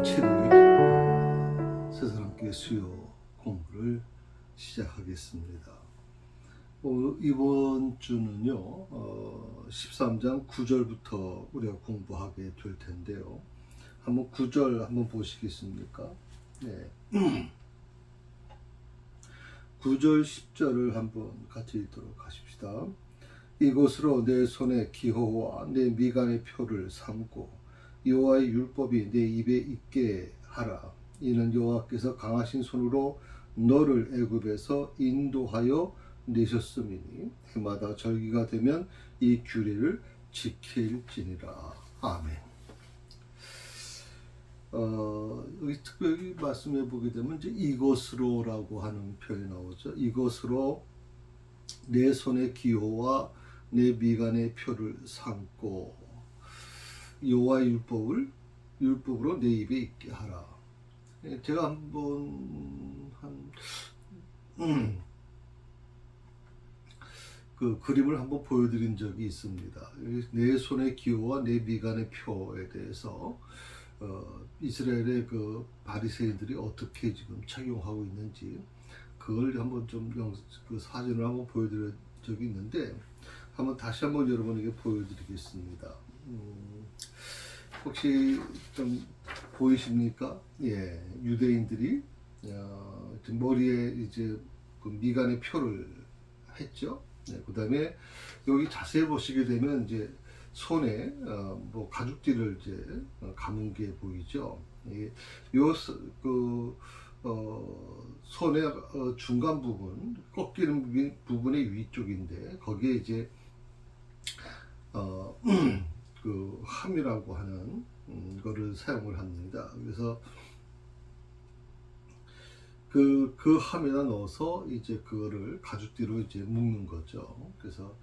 7일 세상함께 수요 공부를 시작하겠습니다. 이번 주는요 13장 9절부터 우리가 공부하게 될 텐데요. 한번 9절 한번 보시겠습니까? 네. 9절 10절을 한번 같이 읽도록 하십시다. 이곳으로 내 손의 기호와 내 미간의 표를 삼고 여호와의 율법이 내 입에 있게 하라. 이는 여호와께서 강하신 손으로 너를 애굽에서 인도하여 내셨음이니 해마다 절기가 되면 이 규례를 지킬지니라. 아멘. 여기 특별히 말씀해 보게 되면 이제 이것으로라고 하는 표현이 나오죠. 이것으로 내 손의 기호와 내 미간의 표를 삼고 여호와의 율법으로 내 입에 있게 하라. 제가 한번 그 그림을 한번 보여드린 적이 있습니다. 내 손의 기호와 내 미간의 표에 대해서 이스라엘의 그 바리새인들이 어떻게 지금 착용하고 있는지 그걸 한번 그 사진을 한번 보여드린 적이 있는데 다시 한번 여러분에게 보여드리겠습니다. 혹시 좀 보이십니까? 예, 유대인들이 머리에 이제 그 미간의 표를 했죠. 네, 그다음에 여기 자세히 보시게 되면 이제 손에 뭐 가죽띠를 이제 감은 게 보이죠. 손의 중간 부분, 꺾이는 부분의 위쪽인데 거기에 이제 그 함이라고 하는 거를 사용을 합니다. 그래서 그 함에다 넣어서 이제 그거를 가죽띠로 이제 묶는 거죠. 그래서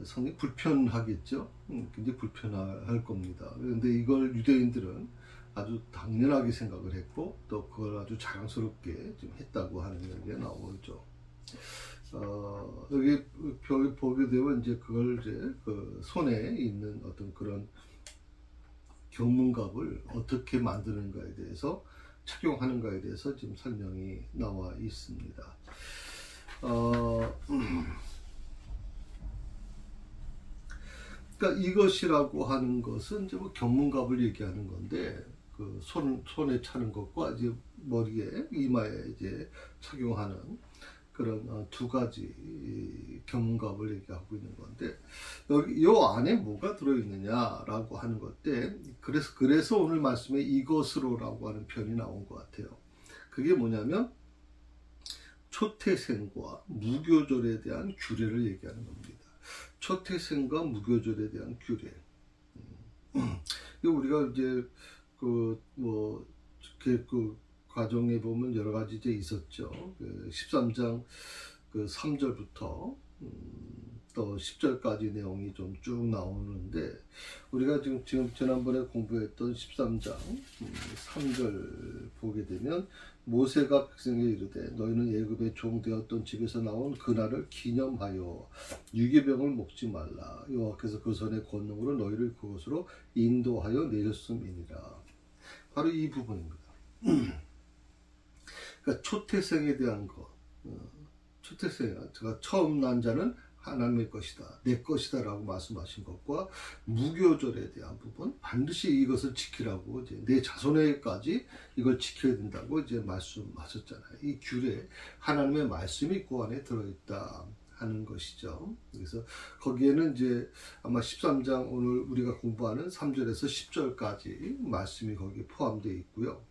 상당히 불편하겠죠. 굉장히 불편할 겁니다. 그런데 이걸 유대인들은 아주 당연하게 생각을 했고 또 그걸 아주 자랑스럽게 좀 했다고 하는 얘기가 나오죠. 여기 보게 되면 이제 그걸 이제 그 손에 있는 어떤 그런 견문갑을 어떻게 만드는가에 대해서 착용하는가에 대해서 지금 설명이 나와 있습니다. 그러니까 이것이라고 하는 것은 이제 뭐 견문갑을 얘기하는 건데 그 손에 차는 것과 이제 머리에 이마에 이제 착용하는 그런 두 가지 견문갑을 얘기하고 있는 건데 여기 요 안에 뭐가 들어있느냐라고 하는 건데 그래서 오늘 말씀에 이것으로라고 하는 표현이 나온 것 같아요. 그게 뭐냐면 초태생과 무교절에 대한 규례를 얘기하는 겁니다. 초태생과 무교절에 대한 규례. 우리가 이제 그 과정에 보면 여러 가지 이제 있었죠. 13장 3절부터 또 10절까지 내용이 좀 쭉 나오는데 우리가 지금 지난번에 공부했던 13장 3절 보게 되면 모세가 백성에게 이르되 너희는 애굽의 종 되었던 집에서 나온 그날을 기념하여 유기병을 먹지 말라. 여호와께서 그 손의 권능으로 너희를 그곳으로 인도하여 내셨음이니라. 바로 이 부분입니다. 그러니까 초태생에 대한 것, 제가 처음 난 자는 하나님의 것이다, 내 것이다 라고 말씀하신 것과 무교절에 대한 부분, 반드시 이것을 지키라고 이제 내 자손에게까지 이걸 지켜야 된다고 이제 말씀하셨잖아요. 이 규례, 하나님의 말씀이 그 안에 들어있다 하는 것이죠. 그래서 거기에는 이제 아마 13장 오늘 우리가 공부하는 3절에서 10절까지 말씀이 거기에 포함되어 있고요.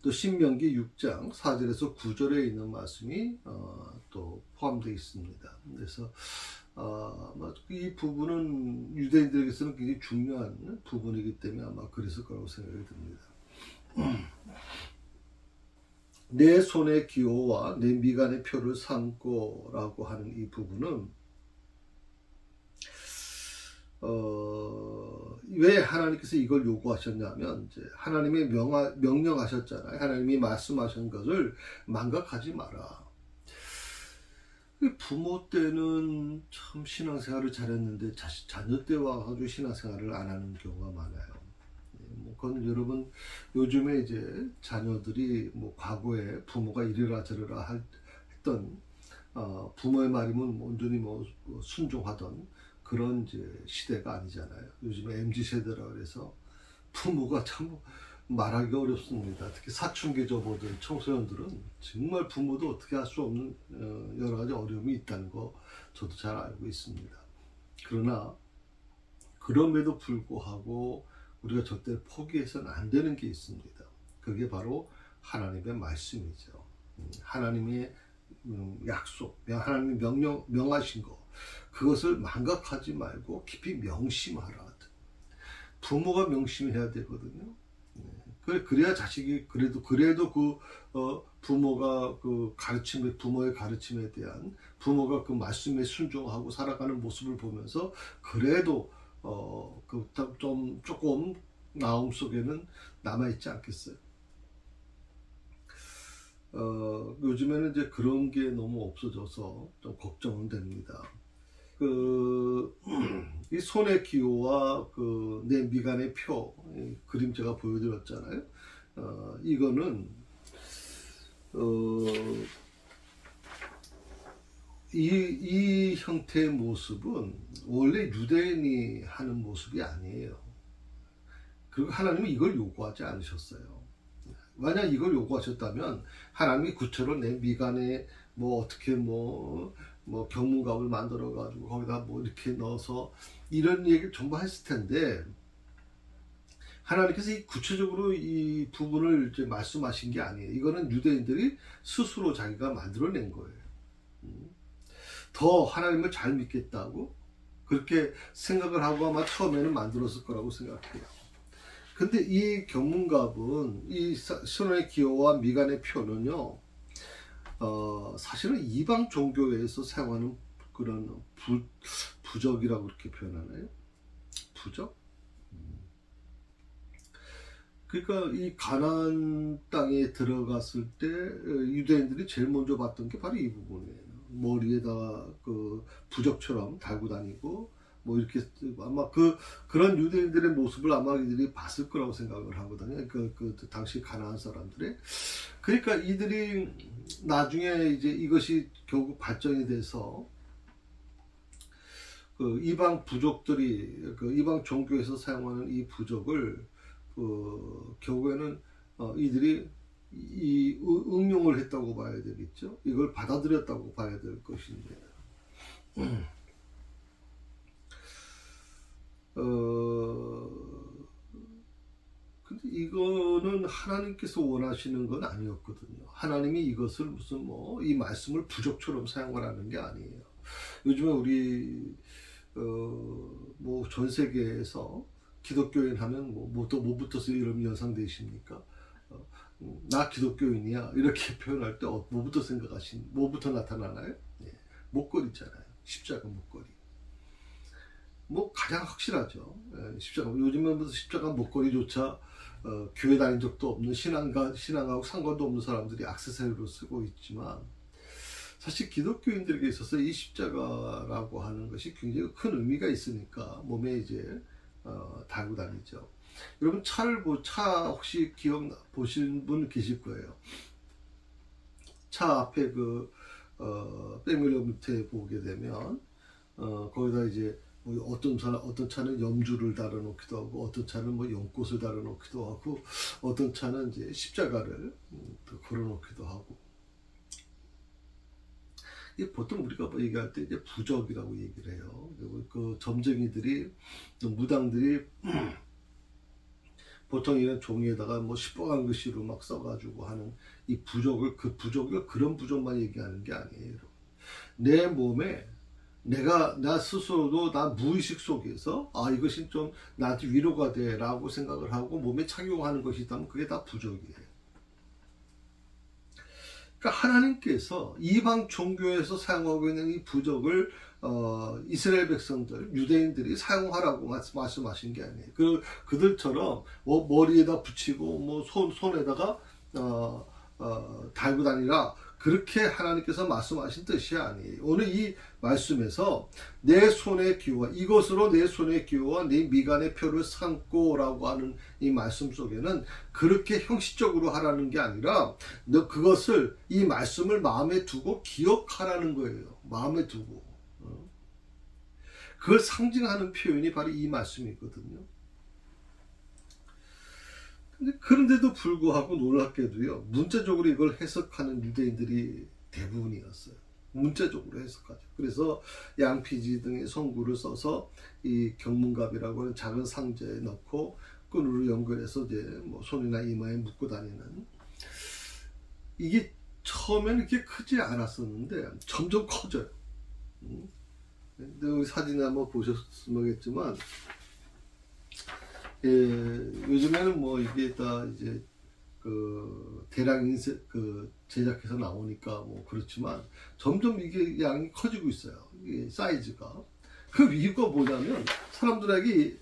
또 신명기 6장 4절에서 9절에 있는 말씀이 또 포함되어 있습니다. 그래서 이 부분은 유대인들에게서는 굉장히 중요한 부분이기 때문에 아마 그랬을 거라고 생각이 듭니다. 내 손의 기호와 내 미간의 표를 삼고라고 하는 이 부분은 왜 하나님께서 이걸 요구하셨냐면 이제 하나님이 명령하셨잖아요. 하나님이 말씀하신 것을 망각하지 마라. 부모 때는 참 신앙생활을 잘했는데 자녀 때 와가지고 신앙생활을 안 하는 경우가 많아요. 뭐 그건 여러분 요즘에 이제 자녀들이 뭐 과거에 부모가 이래라 저래라 했던 부모의 말이면 온전히 뭐 순종하던 그런 이제 시대가 아니잖아요. 요즘에 MZ 세대라 그래서 부모가 참 말하기 어렵습니다. 특히 사춘기 접어든 청소년들은 정말 부모도 어떻게 할 수 없는 여러 가지 어려움이 있다는 거 저도 잘 알고 있습니다. 그러나 그럼에도 불구하고 우리가 절대 포기해서는 안 되는 게 있습니다. 그게 바로 하나님의 말씀이죠. 하나님의 약속, 하나님이 명하신 거, 그것을 망각하지 말고 깊이 명심하라. 부모가 명심해야 되거든요. 그래야 자식이 그래도 그 부모가 그 가르침에 부모의 가르침에 대한 부모가 그 말씀에 순종하고 살아가는 모습을 보면서 그래도 그 좀 조금 마음 속에는 남아 있지 않겠어요. 요즘에는 이제 그런 게 너무 없어져서 좀 걱정은 됩니다. 이 손의 기호와 내 미간의 표 그림 제가 보여드렸잖아요. 이거는 이 형태의 모습은 원래 유대인이 하는 모습이 아니에요. 그리고 하나님은 이걸 요구하지 않으셨어요. 만약 이걸 요구하셨다면 하나님이 구체로 내 미간에 뭐 어떻게 뭐 경문갑을 만들어 가지고 거기다 뭐 이렇게 넣어서 이런 얘기를 전부 했을 텐데 하나님께서 구체적으로 이 부분을 이제 말씀하신 게 아니에요. 이거는 유대인들이 스스로 자기가 만들어낸 거예요. 더 하나님을 잘 믿겠다고 그렇게 생각을 하고 아마 처음에는 만들었을 거라고 생각해요. 근데 이 경문갑은 이 손의 기호와 미간의 표는요, 사실은 이방 종교에서 사용하는 그런 부적이라고 그렇게 표현하나요? 부적? 그러니까 이 가나안 땅에 들어갔을 때 유대인들이 제일 먼저 봤던 게 바로 이 부분이에요. 머리에다 그 부적처럼 달고 다니고 뭐 이렇게 아마 그런 유대인들의 모습을 아마 이들이 봤을 거라고 생각을 하거든요. 그 당시 가나안 사람들의. 그러니까 이들이 나중에 이제 이것이 결국 발전이 돼서 그 이방 부족들이 그 이방 종교에서 사용하는 이 부적을 결국에는 이들이 응용을 했다고 봐야 되겠죠. 이걸 받아들였다고 봐야 될 것인데. 근데 이거는 하나님께서 원하시는 건 아니었거든요. 하나님이 이것을 무슨 이 말씀을 부적처럼 사용하라는 게 아니에요. 요즘에 우리 뭐 전 세계에서 기독교인 하면 뭐 붙어서 이름이 연상되십니까? 나 기독교인이야 이렇게 표현할 때 뭐부터 나타나나요? 예, 목걸이잖아요. 십자가 목걸이. 뭐 가장 확실하죠. 십자가. 요즘에 무슨 십자가 목걸이조차 교회 다닌 적도 없는 신앙하고 상관도 없는 사람들이 액세서리로 쓰고 있지만 사실 기독교인들에게 있어서 이 십자가라고 하는 것이 굉장히 큰 의미가 있으니까 몸에 이제 달고 다니죠. 여러분 차 혹시 보신 분 계실 거예요. 차 앞에 백미러 밑에 보게 되면 거기다 이제 어떤 차는 염주를 달아놓기도 하고 어떤 차는 연꽃을 달아놓기도 하고 어떤 차는 이제 십자가를 걸어놓기도 하고. 보통 우리가 얘기할 때 이제 부적이라고 얘기를 해요. 그 점쟁이들이 무당들이 보통 이런 종이에다가 시뻘건 글씨로 막 써가지고 하는 이 부적을 그런 부적만 얘기하는 게 아니에요. 내 몸에 나 스스로도 나 무의식 속에서 이것이 좀 나한테 위로가 돼라고 생각을 하고 몸에 착용하는 것이 있다면 그게 다 부적이에요. 그러니까 하나님께서 이방 종교에서 사용하고 있는 이 부적을 이스라엘 백성들, 유대인들이 사용하라고 말씀하신 게 아니에요. 그들처럼 머리에다 붙이고 손에다가 달고 다니라 그렇게 하나님께서 말씀하신 뜻이 아니에요. 오늘 이 말씀에서 내 손에 기호와 이것으로 내 손에 기호와 네 미간의 표를 삼고라고 하는 이 말씀 속에는 그렇게 형식적으로 하라는 게 아니라 너 그것을 이 말씀을 마음에 두고 기억하라는 거예요. 마음에 두고. 그걸 상징하는 표현이 바로 이 말씀이거든요. 근데 그런데도 불구하고 놀랍게도요, 문자적으로 이걸 해석하는 유대인들이 대부분이었어요. 문자적으로 해석하죠. 그래서 양피지 등의 성구를 써서 이 경문갑이라고 하는 작은 상자에 넣고 끈으로 연결해서 이제 뭐 손이나 이마에 묶고 다니는, 이게 처음에는 이렇게 크지 않았었는데 점점 커져요. 근데 사진을 한번 보셨으면 모르겠지만, 예, 요즘에는 뭐 이게 다 이제 그 대량 인쇄 그 제작해서 나오니까 뭐 그렇지만 점점 이게 양이 커지고 있어요. 이게 사이즈가. 그 이유가 뭐냐면 사람들에게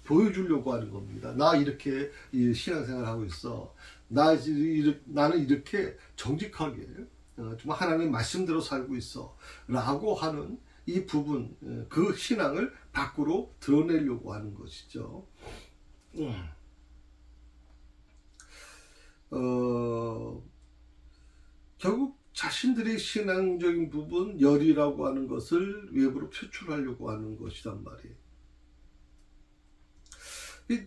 보여주려고 하는 겁니다. 나 이렇게 신앙생활 하고 있어. 나는 이렇게 정직하게 정말 하나님의 말씀대로 살고 있어. 라고 하는 이 부분, 그 신앙을 밖으로 드러내려고 하는 것이죠. 결국 자신들의 신앙적인 부분, 열이라고 하는 것을 외부로 표출하려고 하는 것이란 말이에요.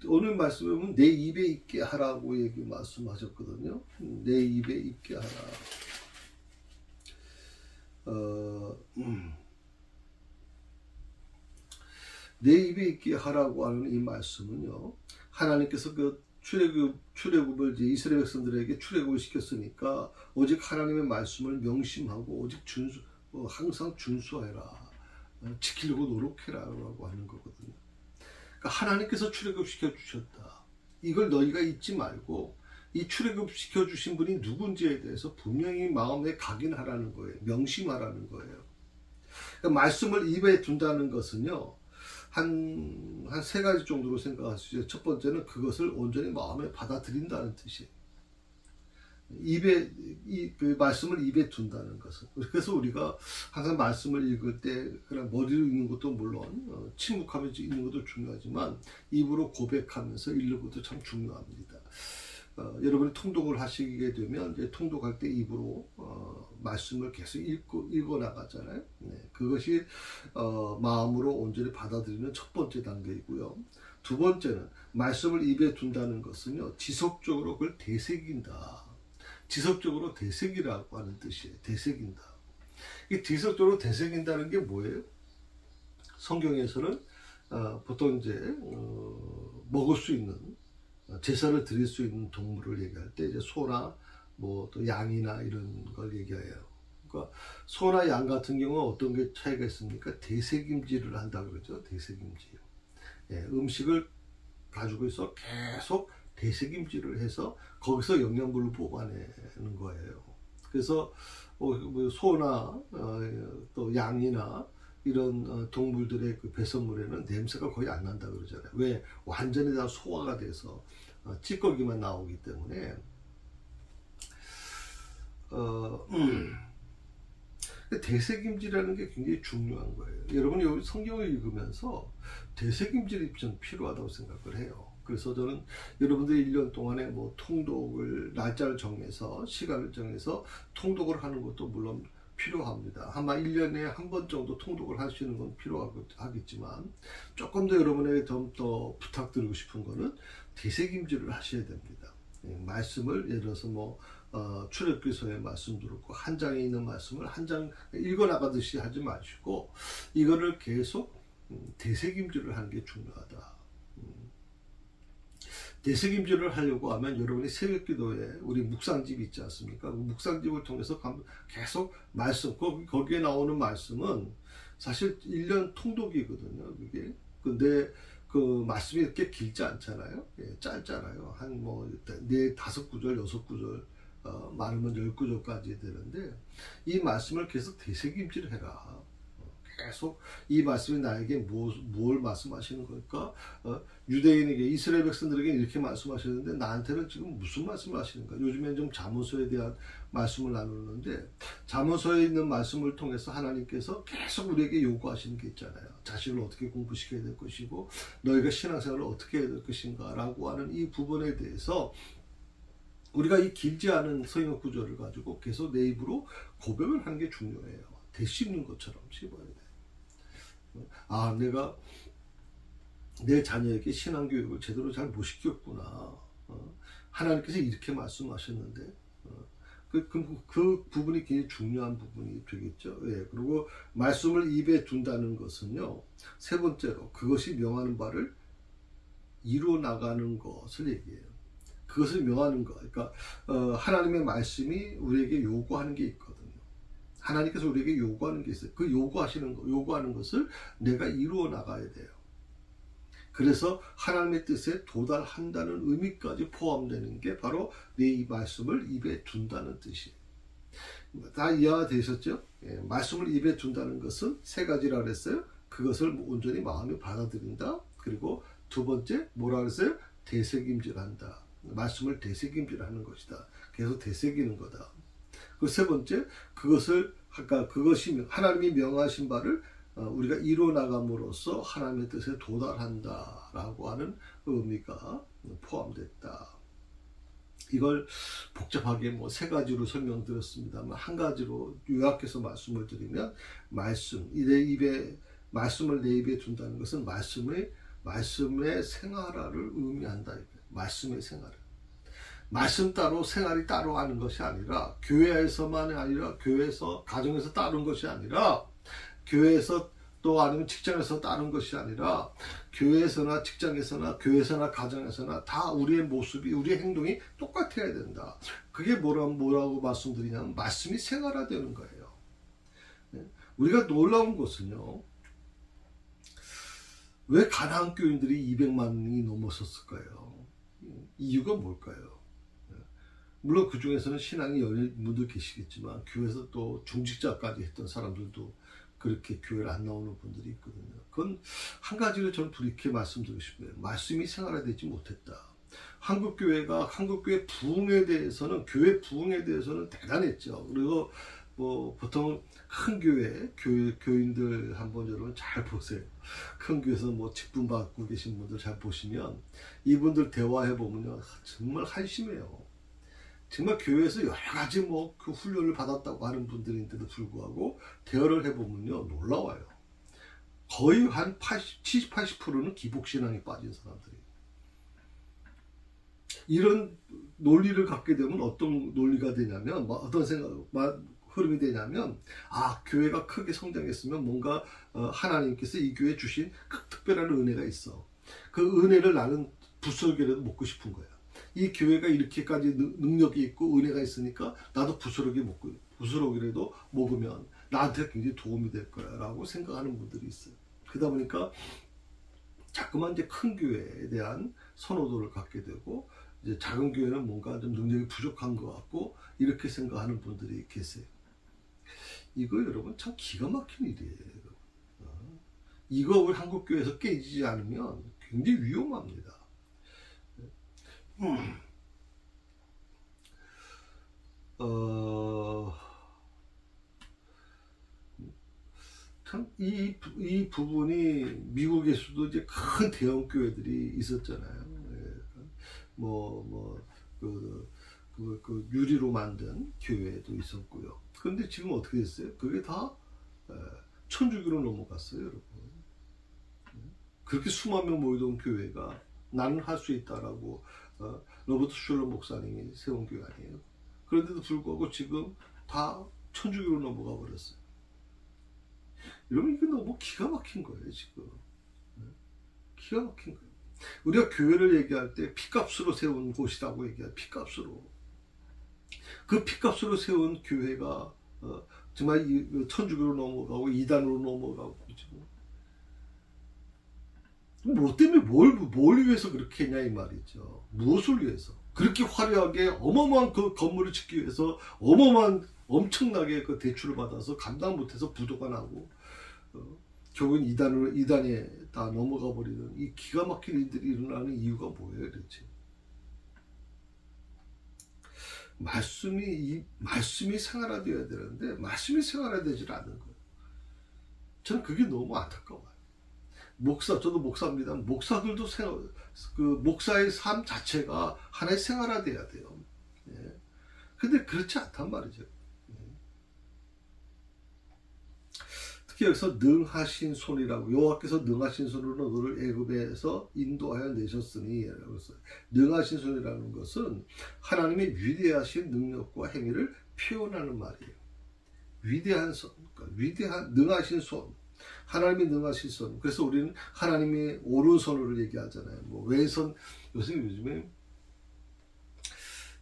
오늘 말씀에 보면 내 입에 있게 하라고 말씀하셨거든요. 내 입에 있게 하라. 내 입에 있게 하라고 하는 이 말씀은요, 하나님께서 그 출애굽을 이제 이스라엘 백성들에게 출애굽을 시켰으니까 오직 하나님의 말씀을 명심하고 오직 항상 준수해라, 지키려고 노력해라라고 하는 거거든요. 그러니까 하나님께서 출애굽 시켜주셨다. 이걸 너희가 잊지 말고 이 출애굽 시켜주신 분이 누군지에 대해서 분명히 마음에 각인하라는 거예요. 명심하라는 거예요. 그러니까 말씀을 입에 둔다는 것은요, 한 세 가지 정도로 생각할 수 있어요. 첫 번째는 그것을 온전히 마음에 받아들인다는 뜻이에요. 그 말씀을 입에 둔다는 것은. 그래서 우리가 항상 말씀을 읽을 때 그냥 머리로 읽는 것도 물론 침묵하면서 읽는 것도 중요하지만 입으로 고백하면서 읽는 것도 참 중요합니다. 여러분이 통독을 하시게 되면 이제 통독할 때 입으로 말씀을 계속 읽어 나가잖아요. 네, 그것이 마음으로 온전히 받아들이는 첫 번째 단계이고요. 두 번째는 말씀을 입에 둔다는 것은요, 지속적으로 그걸 되새긴다. 지속적으로 되새기라고 하는 뜻이에요. 되새긴다. 이 지속적으로 되새긴다는 게 뭐예요? 성경에서는 보통 이제 먹을 수 있는, 제사를 드릴 수 있는 동물을 얘기할 때 이제 소나 뭐 또 양이나 이런 걸 얘기해요. 그러니까 소나 양 같은 경우는 어떤 게 차이가 있습니까? 되새김질을 한다 그러죠. 되새김질. 예, 음식을 가지고 있어 계속 되새김질을 해서 거기서 영양분을 뽑아내는 거예요. 그래서 뭐 소나 또 양이나 이런 동물들의 그 배설물에는 냄새가 거의 안 난다 그러잖아요. 왜? 완전히 다 소화가 돼서 찌꺼기만 나오기 때문에. 되새김질이라는 게 굉장히 중요한 거예요. 여러분이 여기 성경을 읽으면서 되새김질이 좀 필요하다고 생각을 해요. 그래서 저는 여러분들이 1년 동안에 뭐 통독을 날짜를 정해서 시간을 정해서 통독을 하는 것도 물론 필요합니다. 아마 1년에 한 번 정도 통독을 하시는 건 필요하겠지만 조금 더 여러분에게 좀 더 부탁드리고 싶은 거는 되새김질을 하셔야 됩니다. 말씀을 예를 들어서 뭐 출애굽기서의 말씀도 그렇고 한 장에 있는 말씀을 한 장 읽어 나가듯이 하지 마시고 이거를 계속 되새김질을 하는 게 중요하다. 되새김질을 하려고 하면 여러분이 새벽기도에 우리 묵상집 있지 않습니까? 그 묵상집을 통해서 계속 말씀, 거기에 나오는 말씀은 사실 1년 통독이거든요. 그게. 근데 그 말씀이 이렇게 길지 않잖아요. 예, 짧잖아요. 한 뭐 5구절, 6구절, 많으면 10구절까지 되는데 이 말씀을 계속 되새김질해라. 계속 이 말씀이 나에게 뭘 말씀하시는 걸까? 유대인에게 이스라엘 백성들에게 이렇게 말씀하셨는데 나한테는 지금 무슨 말씀을 하시는가? 요즘엔 좀 잠언서에 대한 말씀을 나누는데 잠언서에 있는 말씀을 통해서 하나님께서 계속 우리에게 요구하시는 게 있잖아요. 자신을 어떻게 공부시켜야 될 것이고 너희가 신앙생활을 어떻게 해야 될 것인가 라고 하는 이 부분에 대해서 우리가 이 길지 않은 성역 구조를 가지고 계속 내 입으로 고백을 하는 게 중요해요. 될 수 있는 것처럼 씹어야 돼. 아, 내가 내 자녀에게 신앙교육을 제대로 잘 못 시켰구나. 하나님께서 이렇게 말씀하셨는데 그 부분이 굉장히 중요한 부분이 되겠죠. 예, 그리고 말씀을 입에 둔다는 것은요. 세 번째로 그것이 명하는 바를 이루어 나가는 것을 얘기해요. 그것을 명하는 것. 그러니까 하나님의 말씀이 우리에게 요구하는 게 있거든요. 하나님께서 우리에게 요구하는 게 있어요. 그 요구하는 것을 내가 이루어 나가야 돼요. 그래서 하나님의 뜻에 도달한다는 의미까지 포함되는 게 바로 내 이 말씀을 입에 둔다는 뜻이에요. 다 이해가 되셨죠? 예, 말씀을 입에 둔다는 것은 세 가지라 그랬어요. 그것을 온전히 마음에 받아들인다. 그리고 두 번째 뭐라 그랬어요? 되새김질한다. 말씀을 되새김질하는 것이다. 계속 되새기는 거다. 그 세 번째, 그것이 하나님이 명하신 바를 우리가 이루어 나감으로써 하나님의 뜻에 도달한다라고 하는 의미가 포함됐다. 이걸 복잡하게 세 가지로 설명드렸습니다만 한 가지로 요약해서 말씀을 드리면 말씀을 내 입에 둔다는 것은 말씀의 생활화를 의미한다. 말씀의 생활. 말씀 따로 생활이 따로 하는 것이 아니라 교회에서만이 아니라 교회에서 가정에서 따른 것이 아니라 교회에서 또 아니면 직장에서 따른 것이 아니라 교회에서나 직장에서나 교회에서나 가정에서나 다 우리의 모습이 우리의 행동이 똑같아야 된다. 그게 뭐라고 말씀드리냐면 말씀이 생활화되는 거예요. 우리가 놀라운 것은요. 왜 가나안 교인들이 200만이 넘었었을까요? 이유가 뭘까요? 물론 그 중에서는 신앙이 열린 분들 계시겠지만 교회에서 또 중직자까지 했던 사람들도 그렇게 교회를 안 나오는 분들이 있거든요. 그건 한 가지를 저는 이렇게 말씀드리고 싶어요. 말씀이 생활화되지 못했다. 한국교회 부흥에 대해서는 교회 부흥에 대해서는 대단했죠. 그리고 보통 큰 교인들 한번 여러분 잘 보세요. 큰 교회에서 직분 받고 계신 분들 잘 보시면 이분들 대화해 보면요 정말 한심해요. 정말 교회에서 여러 가지 그 훈련을 받았다고 하는 분들인데도 불구하고 대화를 해보면요 놀라워요. 거의 한 70, 80%는 기복신앙에 빠진 사람들이에요. 이런 논리를 갖게 되면 어떤 논리가 되냐면 어떤 흐름이 되냐면 교회가 크게 성장했으면 뭔가 하나님께서 이 교회에 주신 특별한 은혜가 있어. 그 은혜를 나는 부스러기라도 먹고 싶은 거야. 이 교회가 이렇게까지 능력이 있고 은혜가 있으니까 나도 부스러기라도 먹으면 나한테 굉장히 도움이 될 거야 라고 생각하는 분들이 있어요. 그러다 보니까 자꾸만 이제 큰 교회에 대한 선호도를 갖게 되고 이제 작은 교회는 뭔가 좀 능력이 부족한 것 같고 이렇게 생각하는 분들이 계세요. 이거 여러분 참 기가 막힌 일이에요. 이거 우리 한국교회에서 깨지지 않으면 굉장히 위험합니다. 참 이 부분이 미국에서도 이제 큰 대형 교회들이 있었잖아요. 그 유리로 만든 교회도 있었고요. 그런데 지금 어떻게 됐어요? 그게 다 천주교로 넘어갔어요, 여러분. 그렇게 수만 명 모이던 교회가 나는 할 수 있다라고 로버트 슐러 목사님이 세운 교회 아니에요. 그런데도 불구하고 지금 다 천주교로 넘어가 버렸어요. 여러분 이게 너무 기가 막힌 거예요 지금. 기가 막힌 거예요. 우리가 교회를 얘기할 때 피값으로 세운 곳이라고 얘기해요. 피값으로. 그 피값으로 세운 교회가 정말 천주교로 넘어가고 이단으로 넘어가고 지금 뭐 때문에 뭘 위해서 그렇게 했냐 이 말이죠. 무엇을 위해서? 그렇게 화려하게 어마어마한 그 건물을 짓기 위해서 엄청나게 그 대출을 받아서 감당 못해서 부도가 나고 결국은 이단에 다 넘어가 버리는 이 기가 막힌 일들이 일어나는 이유가 뭐예요, 도대체? 말씀이 생활화되어야 되는데 말씀이 생활화되질 않는 거예요. 저는 그게 너무 안타까워요. 저도 목사입니다. 목사들도 목사의 삶 자체가 하나의 생활화돼야 돼요. 예. 근데 그렇지 않단 말이죠. 예. 특히 여기서 능하신 손이라고, 여호와께서 능하신 손으로 너를 애굽에서 인도하여 내셨으니, 그래서 능하신 손이라는 것은 하나님의 위대하신 능력과 행위를 표현하는 말이에요. 위대한 손, 그러니까 능하신 손, 하나님이 능하신 손. 그래서 우리는 하나님의 오른손으로 얘기하잖아요. 뭐 왼손, 요즘에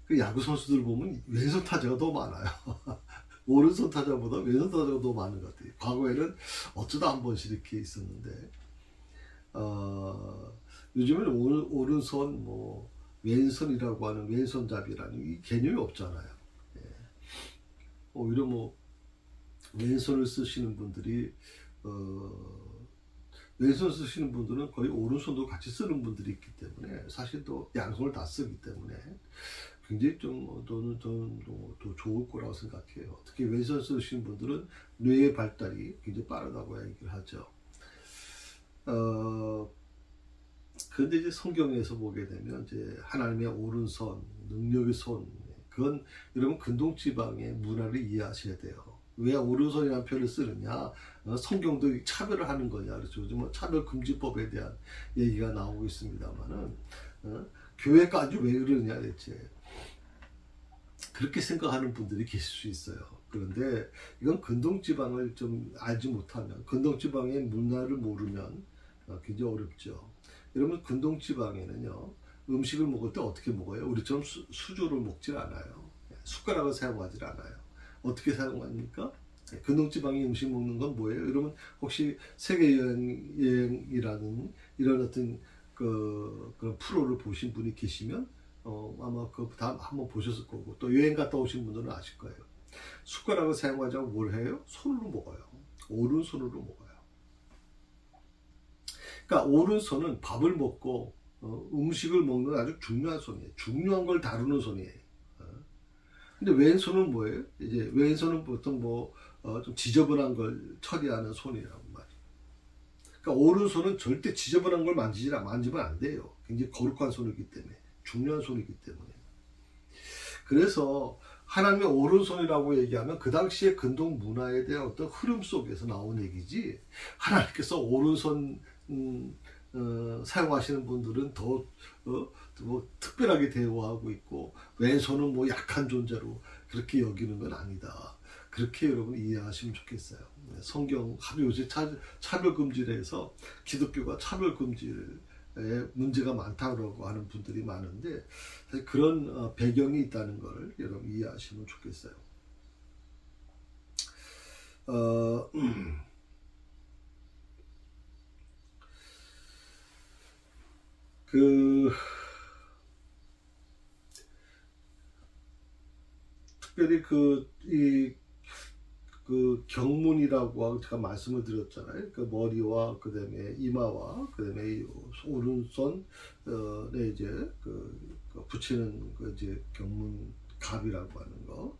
그 야구 선수들 보면 왼손 타자가 더 많아요. 오른손 타자보다 왼손 타자가 더 많은 것 같아요. 과거에는 어쩌다 한 번씩 이렇게 있었는데, 요즘에는 오른손, 뭐 왼손이라고 하는 왼손잡이라는 이 개념이 없잖아요. 예. 오히려 뭐 왼손을 쓰시는 분들이 왼손 쓰시는 분들은 거의 오른손도 같이 쓰는 분들이 있기 때문에, 사실 또 양손을 다 쓰기 때문에 굉장히 저는 더 좋을 거라고 생각해요. 특히 왼손 쓰시는 분들은 뇌의 발달이 굉장히 빠르다고 얘기를 하죠. 그런데 이제 성경에서 보게 되면 이제 하나님의 오른손, 능력의 손, 그건 여러분 근동지방의 문화를 이해하셔야 돼요. 왜 오른손이라는 표현을 쓰느냐? 성경도 차별을 하는 거냐? 그렇죠. 요즘 차별금지법에 대한 얘기가 나오고 있습니다만은, 교회까지 왜 그러냐 대체. 그렇게 생각하는 분들이 계실 수 있어요. 그런데 이건 근동지방을 좀 알지 못하면, 근동지방의 문화를 모르면 굉장히 어렵죠. 여러분, 근동지방에는요, 음식을 먹을 때 어떻게 먹어요? 우리처럼 수저를 먹질 않아요. 숟가락을 사용하지 않아요. 어떻게 사용합니까? 근동지방이 음식 먹는 건 뭐예요? 여러분 혹시 세계여행이라는 이런 어떤 그런 프로를 보신 분이 계시면 아마 다 한번 보셨을 거고, 또 여행 갔다 오신 분들은 아실 거예요. 숟가락을 사용하지 않고 뭘 해요? 손으로 먹어요. 오른손으로 먹어요. 그러니까 오른손은 밥을 먹고 음식을 먹는 아주 중요한 손이에요. 중요한 걸 다루는 손이에요. 근데 왼손은 뭐예요? 이제 왼손은 보통 좀 지저분한 걸 처리하는 손이라고 말이에요. 그러니까 오른손은 절대 지저분한 걸 만지면 안 돼요. 굉장히 거룩한 손이기 때문에, 중요한 손이기 때문에. 그래서 하나님의 오른손이라고 얘기하면 그 당시에 근동 문화에 대한 어떤 흐름 속에서 나온 얘기지, 하나님께서 오른손 사용하시는 분들은 더 특별하게 대우하고 있고, 왼손은 뭐 약한 존재로 그렇게 여기는 건 아니다. 그렇게 여러분 이해하시면 좋겠어요. 성경 하도 요새 차별금지를 해서 기독교가 차별금지에 문제가 많다고 하는 분들이 많은데, 사실 그런 배경이 있다는 걸 여러분 이해하시면 좋겠어요. 특별히 경문이라고 하고 제가 말씀을 드렸잖아요. 그 머리와 그다음에 이마와 그다음에 오른손에 이제 붙이는 이제 경문갑이라고 하는 거.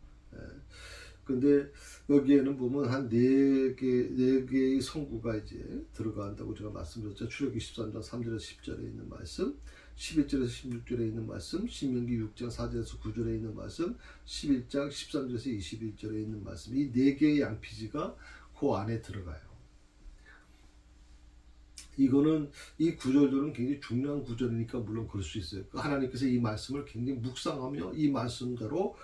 근데 여기에는 보면 한 네 개의 성구가 이제 들어간다고 제가 말씀드렸죠. 출애굽기 13장 3절에서 10절에 있는 말씀, 11절에서 16절에 있는 말씀, 신명기 6장 4절에서 9절에 있는 말씀, 11장 13절에서 21절에 있는 말씀, 이 네 개의 양피지가 그 안에 들어가요. 이거는 이 구절들은 굉장히 중요한 구절이니까 물론 그럴 수 있어요. 하나님께서 이 말씀을 굉장히 묵상하며 이 말씀대로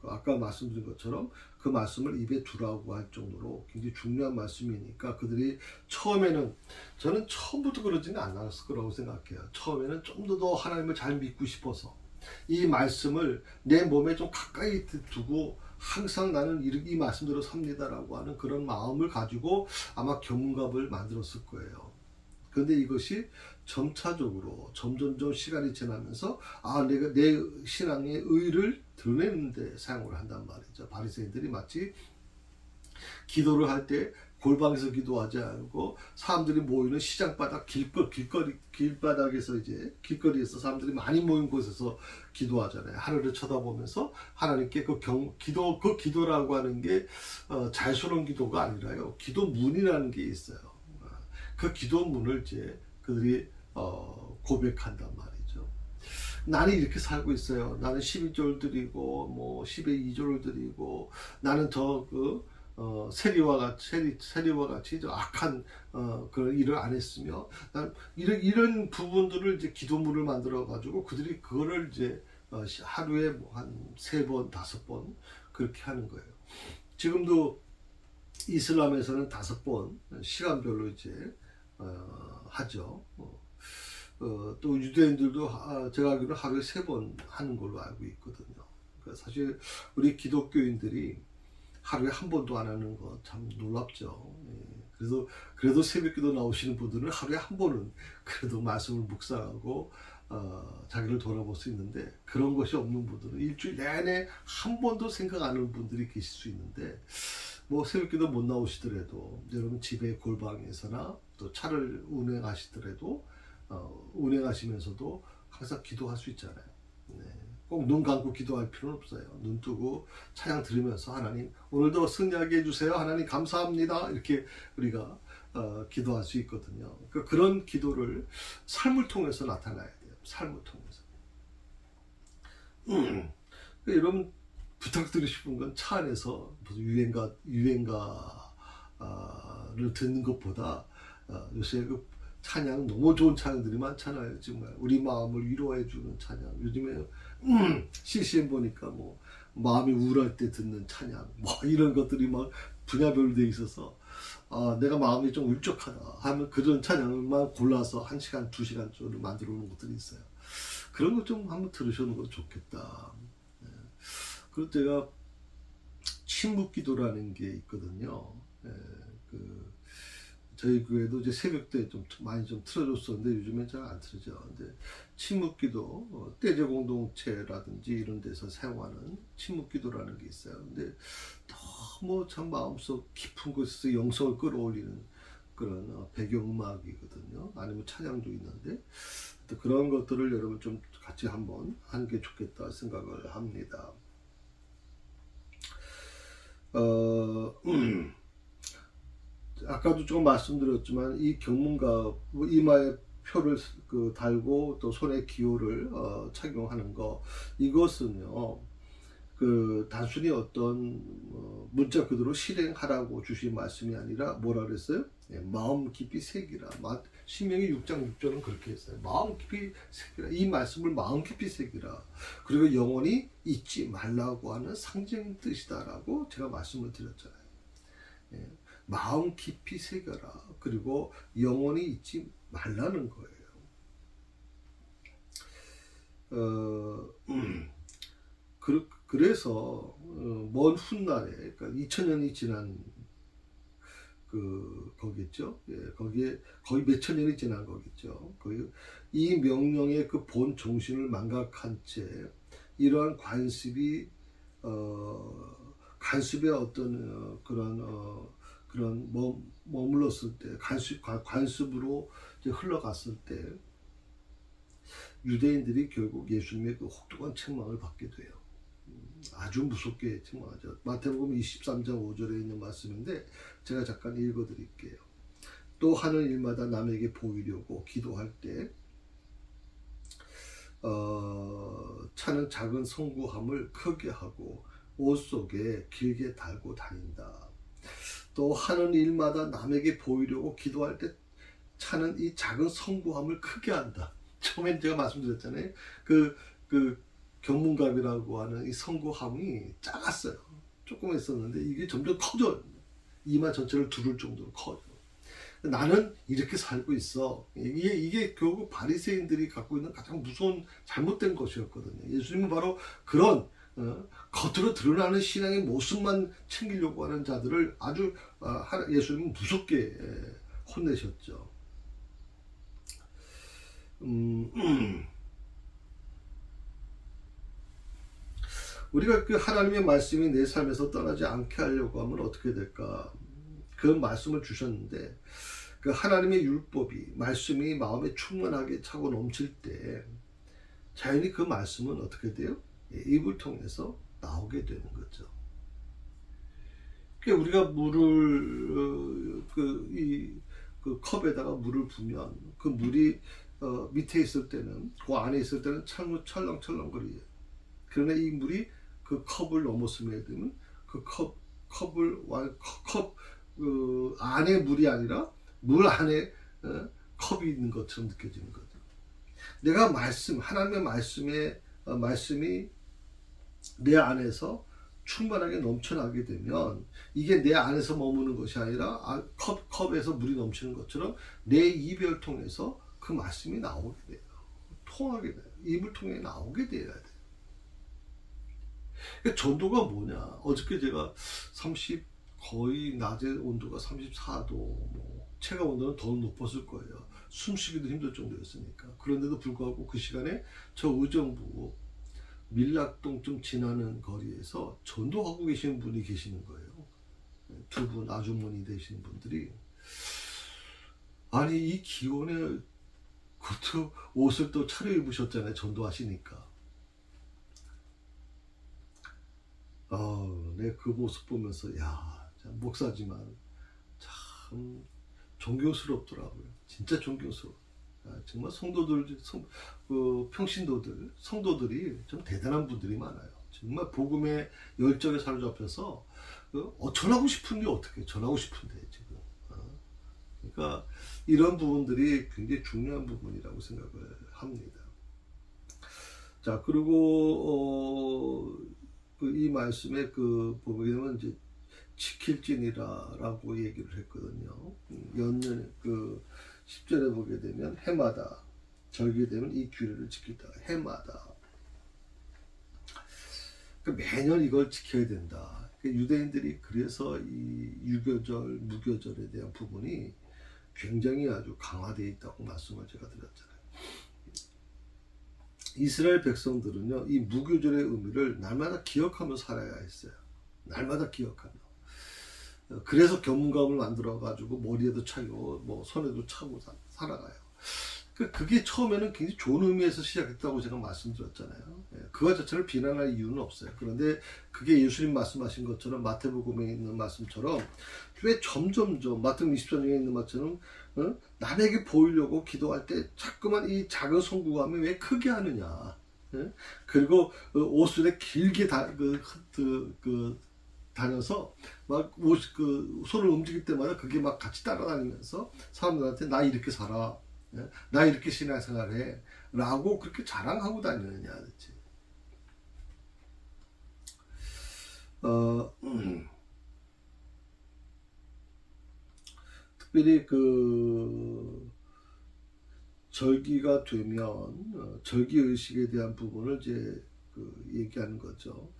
아까 말씀드린 것처럼 그 말씀을 입에 두라고 할 정도로 굉장히 중요한 말씀이니까, 그들이 처음에는, 저는 처음부터 그러지는 않았을 거라고 생각해요. 처음에는 좀 더 하나님을 잘 믿고 싶어서 이 말씀을 내 몸에 좀 가까이 두고 항상 나는 이 말씀대로 삽니다라고 하는 그런 마음을 가지고 아마 경문갑을 만들었을 거예요. 그런데 이것이 점차적으로 점점점 시간이 지나면서 내가 내 신앙의 의를 드러내는 데 사용을 한단 말이죠. 바리새인들이 마치 기도를 할 때 골방에서 기도하지 않고 사람들이 모이는 시장바닥 길바닥에서 이제 길거리에서 사람들이 많이 모인 곳에서 기도하잖아요. 하늘을 쳐다보면서 하나님께 그 기도라고 하는 게 자연스러운 기도가 아니라요. 기도문이라는 게 있어요. 그 기도문을 이제 그들이 고백한단 말이죠. 나는 이렇게 살고 있어요. 나는 12조를 드리고 뭐 10의 2조를 드리고 나는 세리와 같이 저 악한 그런 일을 안 했으며 난 이런 부분들을 이제 기도문을 만들어 가지고 그들이 그거를 이제 하루에 뭐 한 3번 5번 그렇게 하는 거예요. 지금도 이슬람에서는 5번 시간별로 이제 하죠. 또 유대인들도 제가 알기로는 하루에 3번 하는 걸로 알고 있거든요. 그러니까 사실 우리 기독교인들이 하루에 한 번도 안 하는 거 참 놀랍죠. 그래도 새벽기도 나오시는 분들은 하루에 한 번은 그래도 말씀을 묵상하고 자기를 돌아볼 수 있는데, 그런 것이 없는 분들은 일주일 내내 한 번도 생각 안 하는 분들이 계실 수 있는데, 뭐 새벽기도 못 나오시더라도 여러분 집에 골방에서나 또 차를 운행하시더라도 운행하시면서도 항상 기도할 수 있잖아요. 네. 꼭 눈 감고 기도할 필요는 없어요. 눈 뜨고 찬양 들으면서 하나님 오늘도 승리하게 해주세요. 하나님 감사합니다. 이렇게 우리가 기도할 수 있거든요. 그런 기도를 삶을 통해서 나타나야 돼요. 삶을 통해서. 여러분 부탁드리고 싶은 건 차 안에서 무슨 유행가를 듣는 것보다 요새 그 찬양 너무 좋은 찬양들이 많잖아요. 정말 우리 마음을 위로해 주는 찬양. 요즘에 CCM 보니까 뭐 마음이 우울할 때 듣는 찬양 뭐 이런 것들이 막 분야별로 돼 있어서 내가 마음이 좀 울적하다 하면 그런 찬양을만 골라서 1시간 2시간 정도 만들어 놓은 것들이 있어요. 그런 것 좀 한번 들으시는 것도 좋겠다. 그리고 제가 침묵기도라는 게 있거든요. 저희 교회도 이제 새벽 때 좀 많이 좀 틀어줬었는데 요즘엔 잘 안 틀어져. 근데 침묵기도, 떼제 공동체라든지 이런 데서 사용하는 침묵기도라는 게 있어요. 근데 너무 참 마음속 깊은 곳에서 영성을 끌어올리는 그런 배경음악이거든요. 아니면 찬양도 있는데 그런 것들을 여러분 좀 같이 한번 하는 게 좋겠다 생각을 합니다. 아까도 조금 말씀드렸지만 이 경문갑 이마에 표를 달고 또 손에 기호를 착용하는 거, 이것은요 단순히 어떤 문자 그대로 실행하라고 주신 말씀이 아니라 뭐라 그랬어요? 마음 깊이 새기라. 신명기 6장 6절은 그렇게 했어요. 마음 깊이 새기라. 이 말씀을 마음 깊이 새기라. 그리고 영원히 잊지 말라고 하는 상징 뜻이다라고 제가 말씀을 드렸잖아요. 마음 깊이 새겨라. 그리고 영원히 잊지 말라는 거예요. 그래서 먼 훗날에, 그러니까 2000년이 지난 거겠죠. 거기 몇천 년이 지난 거겠죠. 이 명령의 그 본 정신을 망각한 채 이러한 관습의 어떤 그런 머물렀을 때, 관습으로 이제 흘러갔을 때 유대인들이 결국 예수님의 그 혹독한 책망을 받게 돼요. 아주 무섭게 책망하죠. 마태복음 23장 5절에 있는 말씀인데 제가 잠깐 읽어드릴게요. 또 하는 일마다 남에게 보이려고 기도할 때 차는 작은 성구함을 크게 하고 옷 속에 길게 달고 다닌다. 또 하는 일마다 남에게 보이려고 기도할 때 차는 이 작은 성구함을 크게 한다. 처음에 제가 말씀드렸잖아요. 경문갑이라고 하는 이 성구함이 작았어요. 조금 했었는데 이게 점점 커져요. 이마 전체를 두를 정도로 커져. 나는 이렇게 살고 있어. 이게 결국 바리새인들이 갖고 있는 가장 무서운 잘못된 것이었거든요. 예수님은 바로 그런 겉으로 드러나는 신앙의 모습만 챙기려고 하는 자들을 아주 예수님은 무섭게 혼내셨죠. 우리가 그 하나님의 말씀이 내 삶에서 떠나지 않게 하려고 하면 어떻게 될까? 그 말씀을 주셨는데 그 하나님의 율법이 말씀이 마음에 충만하게 차고 넘칠 때 자연히 그 말씀은 어떻게 돼요? 입을 통해서 나오게 되는 거죠. 그러니까 우리가 물을 그 컵에다가 물을 부으면 그 물이 밑에 있을 때는 그 안에 있을 때는 철렁철렁거려요. 그러나 이 물이 그 컵을 넘어서게 되면 그 컵을 컵 안에 물이 아니라 물 안에 컵이 있는 것처럼 느껴지는 거죠. 내가 하나님의 말씀이 내 안에서 충만하게 넘쳐나게 되면 이게 내 안에서 머무는 것이 아니라 컵에서 물이 넘치는 것처럼 내 입을 통해서 그 말씀이 나오게 돼요. 통하게 돼요. 입을 통해 나오게 돼야 돼요. 그러니까 전도가 뭐냐? 어저께 제가 거의 낮에 온도가 34도, 체감 온도는 더 높았을 거예요. 숨쉬기도 힘들 정도였으니까. 그런데도 불구하고 그 시간에 저 의정부 밀락동 좀 지나는 거리에서 전도하고 계시는 분이 계시는 거예요. 두 분 아주머니 되시는 분들이. 아니 이 기온에 그것도 옷을 또 차려입으셨잖아요. 전도하시니까. 내 그 모습 보면서 목사지만 참 존경스럽더라고요. 진짜 존경스러워. 정말 평신도들, 성도들이 좀 대단한 분들이 많아요. 정말 복음의 열정에 사로잡혀서 전하고 싶은데 어떻게 전하고 싶은데 지금. 그러니까 이런 부분들이 굉장히 중요한 부분이라고 생각을 합니다. 자, 그리고 이 말씀에 보게 되면 이제 지킬지니라라고 얘기를 했거든요. 연년 10절에 보게 되면 해마다 절기되면 이 규례를 지키다. 해마다. 매년 이걸 지켜야 된다. 유대인들이 그래서 이 유교절, 무교절에 대한 부분이 굉장히 아주 강화되어 있다고 말씀을 제가 드렸잖아요. 이스라엘 백성들은요, 이 무교절의 의미를 날마다 기억하며 살아야 했어요. 날마다 기억하며. 그래서 견문감을 만들어가지고 머리에도 차고, 손에도 차고 살아가요. 그게 처음에는 굉장히 좋은 의미에서 시작했다고 제가 말씀드렸잖아요. 그것 자체를 비난할 이유는 없어요. 그런데 그게 예수님 말씀하신 것처럼 마태복음에 있는 말씀처럼 왜 점점점 마태복음 20장에 있는 말처럼 남에게 보이려고 기도할 때 자꾸만 이 작은 송구감이 왜 크게 하느냐. 그리고 옷을 길게 다녀서 막 손을 움직일 때마다 그게 막 같이 따라다니면서 사람들한테 나 이렇게 살아. 나 이렇게 신앙생활해 라고 그렇게 자랑하고 다니느냐 그치? 특별히 절기가 되면 절기의식에 대한 부분을 이제 얘기하는 거죠.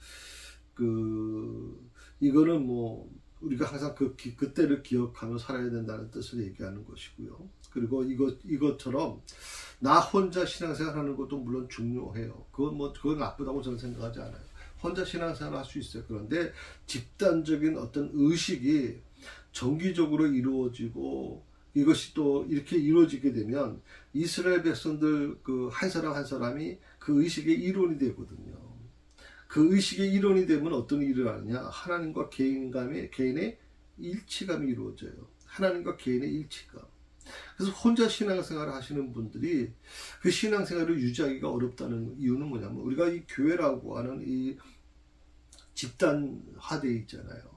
이거는 우리가 항상 그때를 기억하며 살아야 된다는 뜻을 얘기하는 것이고요. 그리고 이것처럼 나 혼자 신앙생활 하는 것도 물론 중요해요. 그건 나쁘다고 저는 생각하지 않아요. 혼자 신앙생활 할 수 있어요. 그런데 집단적인 어떤 의식이 정기적으로 이루어지고 이것이 또 이렇게 이루어지게 되면 이스라엘 백성들 한 사람 한 사람이 그 의식의 일원이 되거든요. 그 의식의 일원이 되면 어떤 일을 하느냐? 하나님과 개인의 일치감이 이루어져요. 하나님과 개인의 일치감. 그래서 혼자 신앙생활을 하시는 분들이 그 신앙생활을 유지하기가 어렵다는 이유는 뭐냐면 우리가 이 교회라고 하는 이 집단화되어 있잖아요.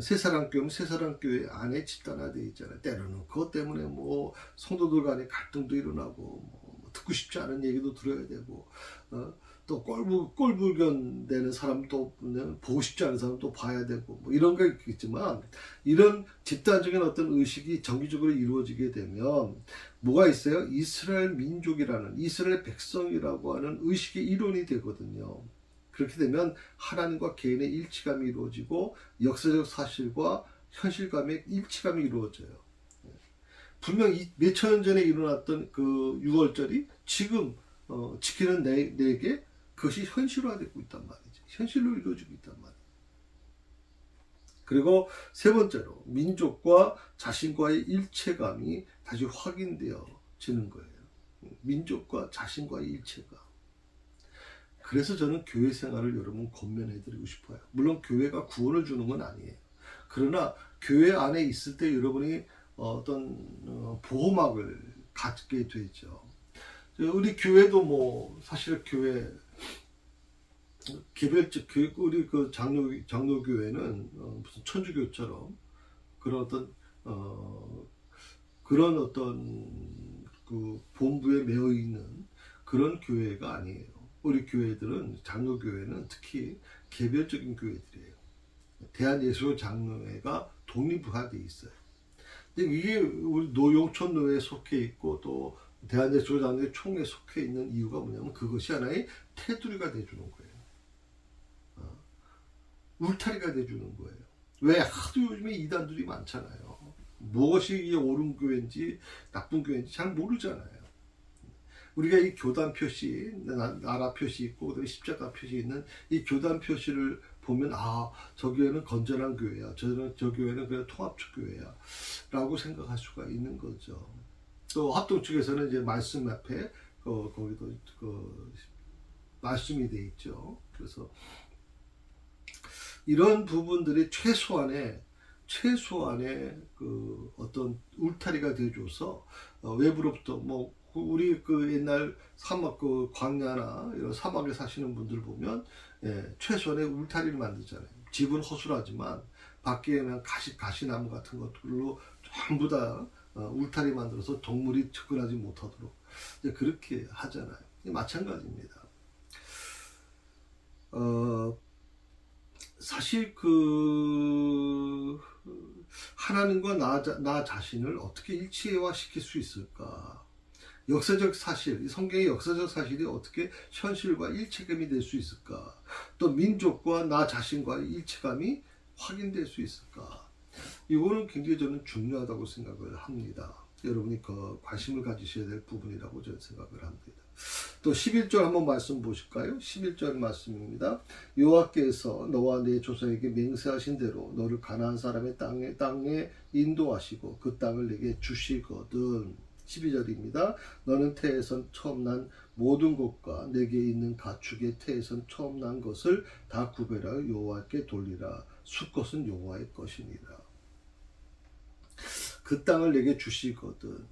새사랑교회는 새사랑교회 안에 집단화되어 있잖아요. 때로는 그것 때문에 성도들 간에 갈등도 일어나고 듣고 싶지 않은 얘기도 들어야 되고 또 꼴불견 되는 사람도 보고 싶지 않은 사람도 봐야 되고 이런 거 있겠지만 이런 집단적인 어떤 의식이 정기적으로 이루어지게 되면 뭐가 있어요? 이스라엘 민족이라는 이스라엘 백성이라고 하는 의식의 일원이 되거든요. 그렇게 되면 하나님과 개인의 일치감이 이루어지고 역사적 사실과 현실감의 일치감이 이루어져요. 분명 몇천 년 전에 일어났던 그 6월절이 지금 지키는 내게 그것이 현실화되고 있단 말이죠. 현실로 이루어지고 있단 말이에요. 그리고 세 번째로 민족과 자신과의 일체감이 다시 확인되어지는 거예요. 민족과 자신과의 일체감. 그래서 저는 교회 생활을 여러분 권면해드리고 싶어요. 물론 교회가 구원을 주는 건 아니에요. 그러나 교회 안에 있을 때 여러분이 어떤 보호막을 갖게 되죠. 우리 교회도 뭐 사실 교회 개별적 교회, 우리 그 장로교회는 무슨 천주교처럼 그런 어떤 그 본부에 매여 있는 그런 교회가 아니에요. 우리 교회들은, 장로교회는 특히 개별적인 교회들이에요. 대한예수교 장로회가 독립화되어 있어요. 근데 이게 우리 노용촌노회에 속해 있고 또 대한예수교 장로회 총회에 속해 있는 이유가 뭐냐면 그것이 하나의 테두리가 돼주는 거예요. 울타리가 돼주는 거예요. 왜? 하도 요즘에 이단들이 많잖아요. 무엇이 이게 옳은 교회인지 나쁜 교회인지 잘 모르잖아요. 우리가 이 교단 표시, 나라 표시 있고 그다음에 십자가 표시 있는 이 교단 표시를 보면 저 교회는 건전한 교회야. 저 교회는 그냥 통합적 교회야. 라고 생각할 수가 있는 거죠. 또 합동 측에서는 이제 말씀 앞에 거기도 말씀이 돼 있죠. 그래서 이런 부분들이 최소한의 그 어떤 울타리가 되어줘서 외부로부터 뭐 우리 그 옛날 사막 그 광야나 이런 사막에 사시는 분들 보면 최소한의 울타리를 만들잖아요. 집은 허술하지만 밖에는 가시나무 같은 것들로 전부 다 울타리 만들어서 동물이 접근하지 못하도록 이제 그렇게 하잖아요. 마찬가지입니다. 사실 하나님과 나 자신을 어떻게 일체화시킬 수 있을까? 역사적 사실, 성경의 역사적 사실이 어떻게 현실과 일체감이 될 수 있을까? 또 민족과 나 자신과의 일체감이 확인될 수 있을까? 이거는 굉장히 저는 중요하다고 생각을 합니다. 여러분이 관심을 가지셔야 될 부분이라고 저는 생각을 합니다. 또 11절 한번 말씀 보실까요? 11절 말씀입니다. 여호와께서 너와 내 조상에게 맹세하신 대로 너를 가나안 사람의 땅에 인도하시고 그 땅을 내게 주시거든. 12절입니다. 너는 태에선 처음 난 모든 것과 내게 있는 가축의 태에선 처음 난 것을 다 구별하여 여호와께 돌리라. 수것은 여호와의 것이니라. 그 땅을 내게 주시거든.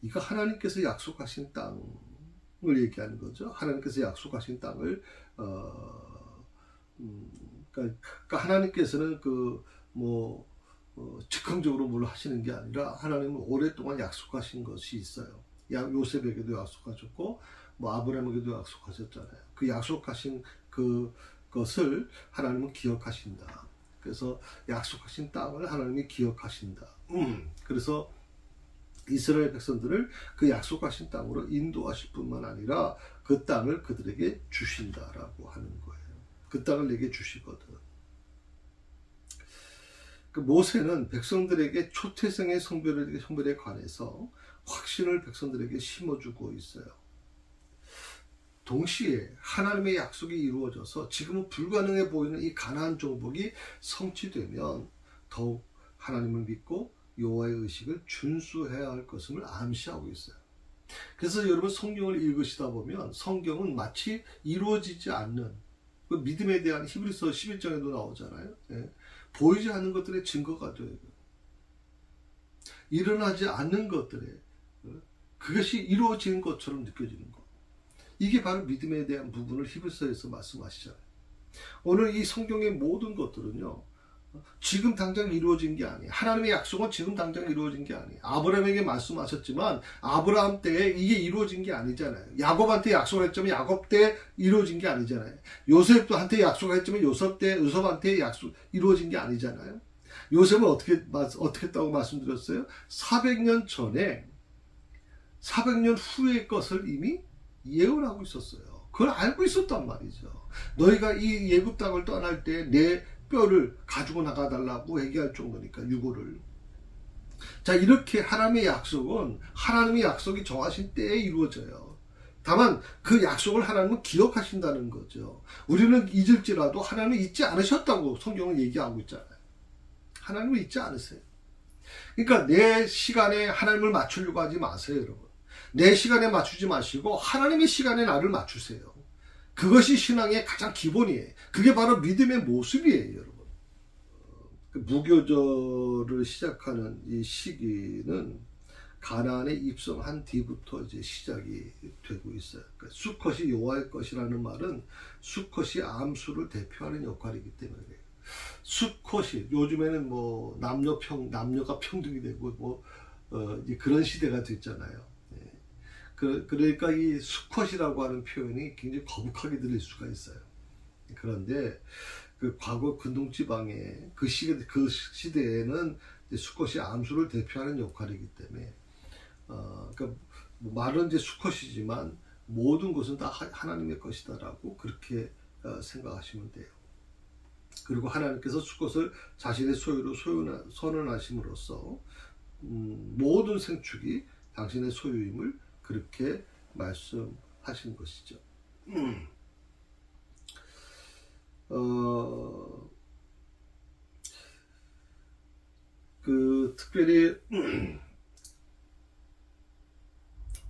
이거 하나님께서 약속하신 땅을 얘기하는 거죠. 하나님께서 약속하신 땅을 그러니까 하나님께서는 즉흥적으로 뭘 하시는 게 아니라 하나님은 오랫동안 약속하신 것이 있어요. 요셉에게도 약속하셨고 아브라함에게도 약속하셨잖아요. 그 약속하신 그것을 하나님은 기억하신다. 그래서 약속하신 땅을 하나님이 기억하신다. 그래서 이스라엘 백성들을 그 약속하신 땅으로 인도하실 뿐만 아니라 그 땅을 그들에게 주신다라고 하는 거예요. 그 땅을 내게 주시거든. 모세는 백성들에게 초태생의 성별에 관해서 확신을 백성들에게 심어주고 있어요. 동시에 하나님의 약속이 이루어져서 지금은 불가능해 보이는 이 가나안 정복이 성취되면 더욱 하나님을 믿고 여호와의 의식을 준수해야 할 것임을 암시하고 있어요. 그래서 여러분 성경을 읽으시다 보면 성경은 마치 이루어지지 않는 그 믿음에 대한 히브리서 11장에도 나오잖아요. 보이지 않는 것들의 증거가 돼요. 일어나지 않는 것들에 그것이 이루어지는 것처럼 느껴지는 것. 이게 바로 믿음에 대한 부분을 히브리서에서 말씀하시잖아요. 오늘 이 성경의 모든 것들은요. 지금 당장 이루어진 게 아니에요. 하나님의 약속은 지금 당장 이루어진 게 아니에요. 아브라함에게 말씀하셨지만 아브라함 때에 이게 이루어진 게 아니잖아요. 야곱한테 약속했지만 야곱 때 이루어진 게 아니잖아요. 요셉한테 약속했지만 요셉한테 이루어진 게 아니잖아요. 요셉은 어떻게 했다고 말씀드렸어요? 400년 전에 400년 후의 것을 이미 예언하고 있었어요. 그걸 알고 있었단 말이죠. 너희가 이 애굽 땅을 떠날 때 내 뼈를 가지고 나가달라고 얘기할 정도니까 유고를. 자, 이렇게 하나님의 약속은 하나님의 약속이 정하신 때에 이루어져요. 다만 그 약속을 하나님은 기억하신다는 거죠. 우리는 잊을지라도 하나님은 잊지 않으셨다고 성경은 얘기하고 있잖아요. 하나님은 잊지 않으세요. 그러니까 내 시간에 하나님을 맞추려고 하지 마세요, 여러분. 내 시간에 맞추지 마시고 하나님의 시간에 나를 맞추세요. 그것이 신앙의 가장 기본이에요. 그게 바로 믿음의 모습이에요, 여러분. 무교절을 시작하는 이 시기는 가나안에 입성한 뒤부터 이제 시작이 되고 있어요. 그러니까 수컷이 여호와의 것이라는 말은 수컷이 암수를 대표하는 역할이기 때문에 그래요. 수컷이 요즘에는 뭐 남녀가 평등이 되고 이제 그런 시대가 됐잖아요. 예. 그러니까 이 수컷이라고 하는 표현이 굉장히 거북하게 들릴 수가 있어요. 그런데 그 과거 근동지방에 그 시대에는 이제 수컷이 암수를 대표하는 역할이기 때문에 그러니까 말은 이제 수컷이지만 모든 것은 다 하나님의 것이다라고 그렇게 생각하시면 돼요. 그리고 하나님께서 수컷을 자신의 소유로 선언하심으로써 모든 생축이 당신의 소유임을 그렇게 말씀하신 것이죠. 특별히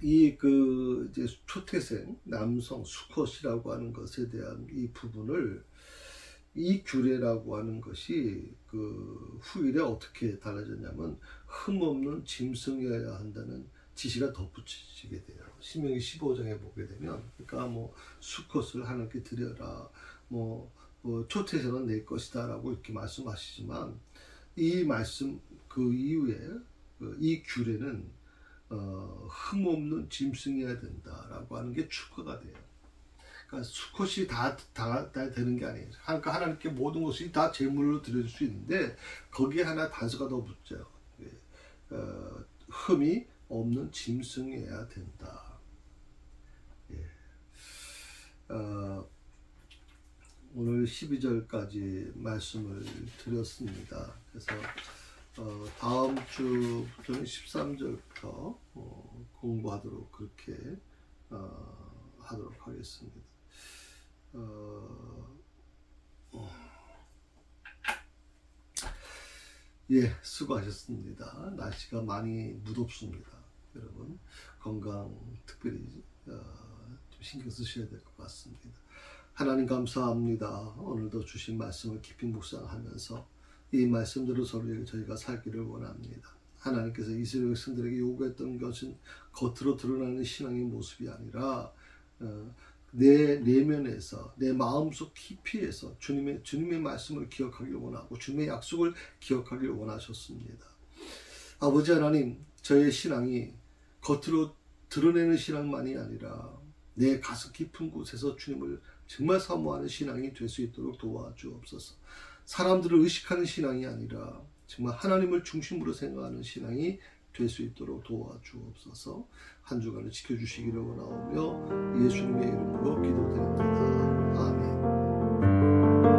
이제 초태생 남성 수컷이라고 하는 것에 대한 이 부분을 이 규례라고 하는 것이 그 후일에 어떻게 달라졌냐면 흠없는 짐승이어야 한다는 지시가 덧붙이게 돼요. 신명기 15장에 보게 되면 그러니까 뭐 수컷을 하나님께 드려라, 뭐 초태생은 내 것이다라고 이렇게 말씀하시지만 이 말씀 그 이후에 이 규례는 흠없는 짐승이어야 된다라고 하는 게 추가가 돼요. 그러니까 수컷이 다 되는 게 아니에요. 그러니까 하나님께 모든 것이 다 제물로 드릴 수 있는데 거기에 하나 단서가 더 붙죠. 흠이 없는 짐승이어야 된다. 예. 오늘 12절까지 말씀을 드렸습니다. 그래서 다음 주부터는 13절부터 공부하도록 그렇게 하도록 하겠습니다. 예, 수고하셨습니다. 날씨가 많이 무덥습니다. 여러분 건강 특별히 좀 신경 쓰셔야 될 것 같습니다. 하나님 감사합니다. 오늘도 주신 말씀을 깊이 묵상하면서 이 말씀대로 저희가 살기를 원합니다. 하나님께서 이스라엘 백성들에게 요구했던 것은 겉으로 드러나는 신앙의 모습이 아니라 내 내면에서 내 마음속 깊이에서 주님의 말씀을 기억하길 원하고 주님의 약속을 기억하길 원하셨습니다. 아버지 하나님, 저의 신앙이 겉으로 드러내는 신앙만이 아니라 내 가슴 깊은 곳에서 주님을 정말 사모하는 신앙이 될 수 있도록 도와주옵소서. 사람들을 의식하는 신앙이 아니라 정말 하나님을 중심으로 생각하는 신앙이 될 수 있도록 도와주옵소서. 한 주간을 지켜주시기를 원하오며 예수님의 이름으로 기도드립니다. 아멘.